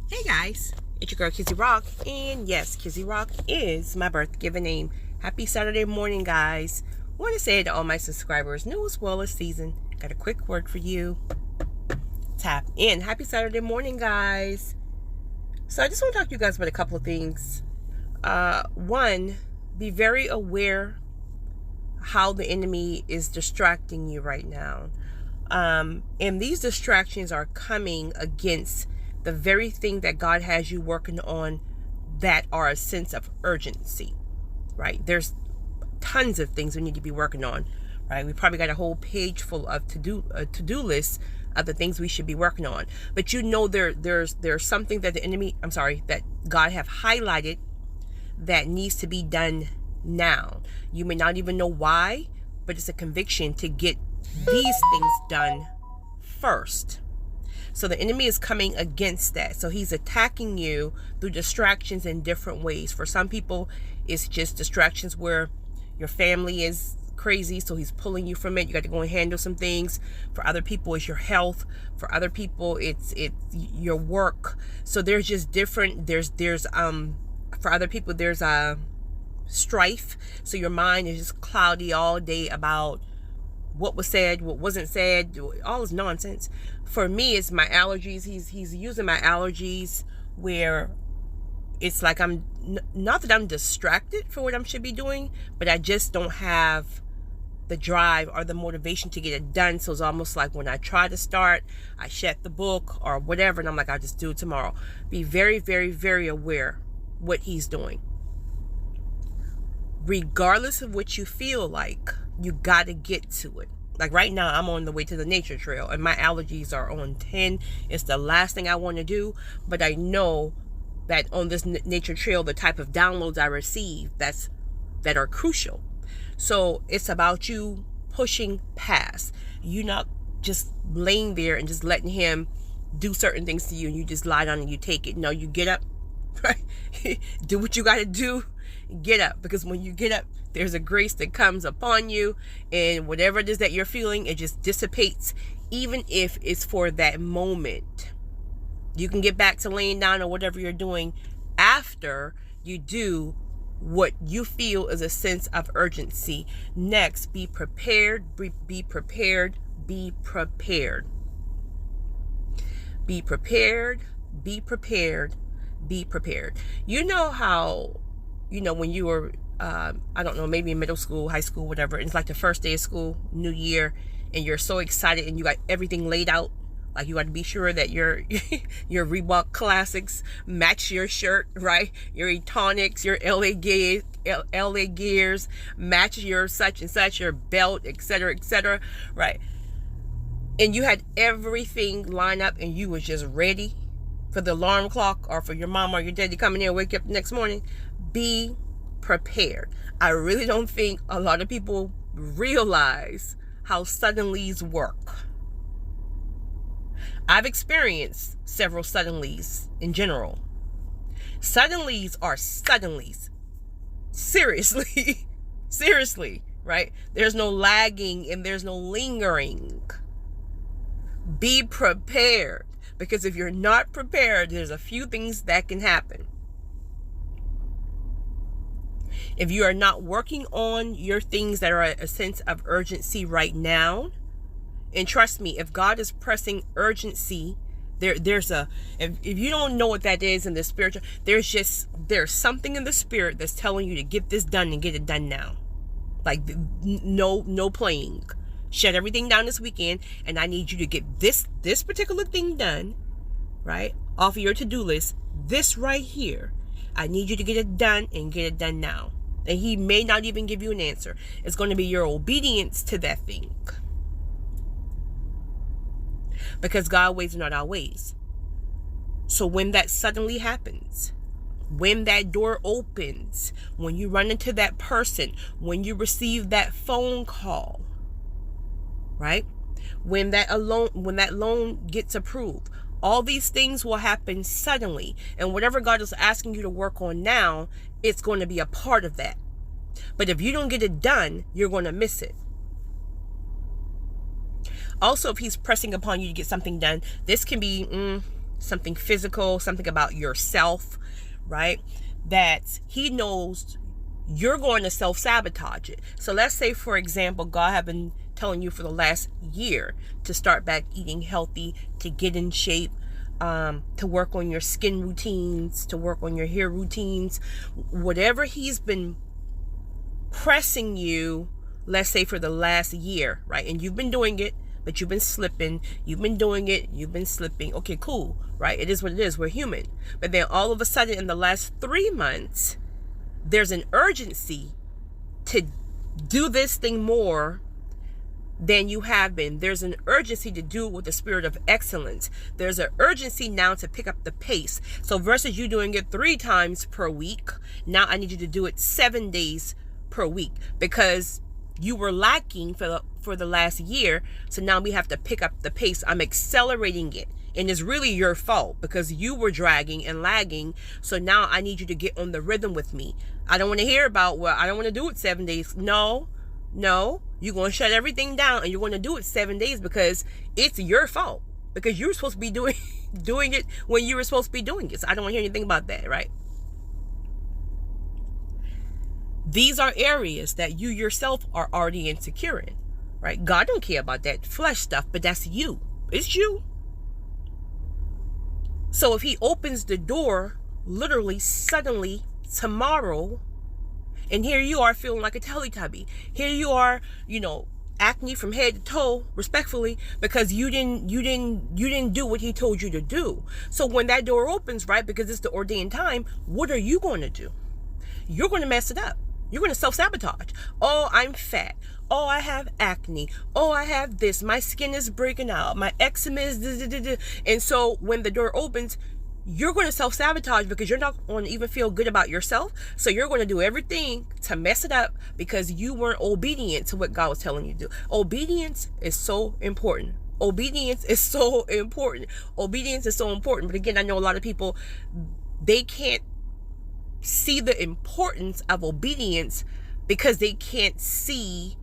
Hey guys, it's your girl Kizzy Rock, and yes, Kizzy Rock is my birth given name. Happy Saturday morning, guys. Want to say to all my subscribers, new as well as seasoned, got a quick word for you. Tap in. Happy Saturday morning, guys. So I just want to talk to you guys about a couple of things. One, be very aware how the enemy is distracting you right now. And these distractions are coming against the very thing that God has you working on that are a sense of urgency, right? There's tons of things we need to be working on, right? We probably got a whole page full of to-do lists of the things we should be working on. But there's something that that God have highlighted that needs to be done now. You may not even know why, but it's a conviction to get these things done first. So the enemy is coming against that. So he's attacking you through distractions in different ways. For some people, it's just distractions where your family is crazy, so he's pulling you from it. You got to go and handle some things. For other people, it's your health. For other people, it's your work. So there's just different. For other people, there's strife. So your mind is just cloudy all day about what was said, what wasn't said, all this nonsense. For me, it's my allergies. He's using my allergies where it's like not that I'm distracted for what I should be doing, but I just don't have the drive or the motivation to get it done. So it's almost like when I try to start, I shut the book or whatever, and I'm like, I'll just do it tomorrow. Be very, very, very aware what he's doing. Regardless of what you feel like, you got to get to it. Like right now, I'm on the way to the nature trail and my allergies are on 10. It's the last thing I want to do, but I know that on this nature trail, the type of downloads I receive that are crucial. So it's about you pushing past. You not just laying there and just letting him do certain things to you and you just lie down and you take it. No, you get up, right? Do what you got to do. Get up, because when you get up, there's a grace that comes upon you, and whatever it is that you're feeling, it just dissipates, even if it's for that moment. You can get back to laying down or whatever you're doing after you do what you feel is a sense of urgency. Next, be prepared, be prepared, be prepared. Be prepared, be prepared, be prepared. You know how, when you were, I don't know, maybe in middle school, high school, whatever, it's like the first day of school, new year, and you're so excited and you got everything laid out. Like you got to be sure that your Reebok Classics match your shirt, right? Your Etonics, your LA Gears match your such and such, your belt, etc., right? And you had everything lined up and you was just ready for the alarm clock or for your mom or your dad to come in here and wake you up the next morning. Be prepared. I really don't think a lot of people realize how suddenlies work. I've experienced several suddenlies in general. Suddenlies are suddenlies. Seriously. Seriously, right? There's no lagging and there's no lingering. Be prepared, because if you're not prepared, there's a few things that can happen. If you are not working on your things that are a sense of urgency right now, and trust me, if God is pressing urgency, if you don't know what that is in the spiritual, there's something in the spirit that's telling you to get this done and get it done now. Like no playing. Shut everything down this weekend, and I need you to get this particular thing done, right? Off of your to-do list. This right here. I need you to get it done and get it done now. And he may not even give you an answer. It's going to be your obedience to that thing. Because God's ways are not our ways. So when that suddenly happens, when that door opens, when you run into that person, when you receive that phone call, right? When that loan gets approved, all these things will happen suddenly. And whatever God is asking you to work on now, it's going to be a part of that. But if you don't get it done, you're going to miss it. Also, if he's pressing upon you to get something done, this can be something physical, something about yourself, right? That he knows you're going to self-sabotage it. So let's say, for example, God have been telling you for the last year to start back eating healthy, to get in shape, to work on your skin routines, to work on your hair routines, whatever he's been pressing you, let's say for the last year, right? And you've been doing it, but you've been slipping. You've been doing it, you've been slipping. Okay, cool, right? It is what it is. We're human. But then all of a sudden in the last 3 months, there's an urgency to do this thing more than you have been. There's an urgency to do it with the spirit of excellence. There's an urgency now to pick up the pace. So versus you doing it 3 times per week, now I need you to do it 7 days per week, because you were lacking for the last year. So now we have to pick up the pace. I'm accelerating it. And it's really your fault because you were dragging and lagging. So now I need you to get on the rhythm with me. I don't want to hear about, well, I don't want to do it 7 days. No, you're going to shut everything down and you're going to do it 7 days because it's your fault. Because you were supposed to be doing it when you were supposed to be doing it. So I don't want to hear anything about that, right? These are areas that you yourself are already insecure in, right? God don't care about that flesh stuff, but that's you. It's you. So if he opens the door literally suddenly tomorrow, and here you are feeling like a Teletubby. Here you are, acne from head to toe, respectfully, because you didn't do what he told you to do. So when that door opens, right, because it's the ordained time, what are you going to do? You're going to mess it up. You're going to self-sabotage. Oh, I'm fat. Oh, I have acne. Oh, I have this. My skin is breaking out. My eczema is... And so when the door opens, you're going to self-sabotage because you're not going to even feel good about yourself. So you're going to do everything to mess it up because you weren't obedient to what God was telling you to do. Obedience is so important. Obedience is so important. Obedience is so important. But again, I know a lot of people, they can't see the importance of obedience because they can't see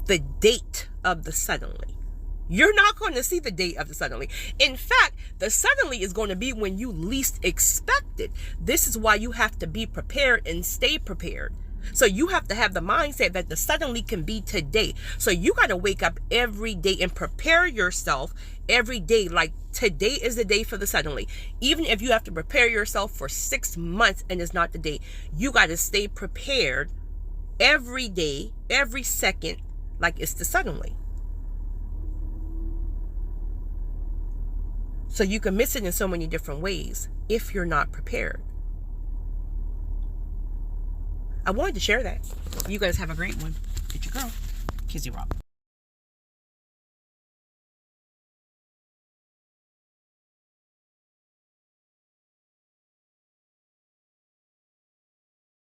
the date of the suddenly. You're not going to see the date of the suddenly. In fact, the suddenly is going to be when you least expect it. This is why you have to be prepared and stay prepared. So you have to have the mindset that the suddenly can be today. So you got to wake up every day and prepare yourself every day. Like today is the day for the suddenly. Even if you have to prepare yourself for 6 months and it's not the day, you got to stay prepared every day, every second, like it's the suddenly. So you can miss it in so many different ways if you're not prepared. I wanted to share that. You guys have a great one. It's your girl, Kizzy Rock.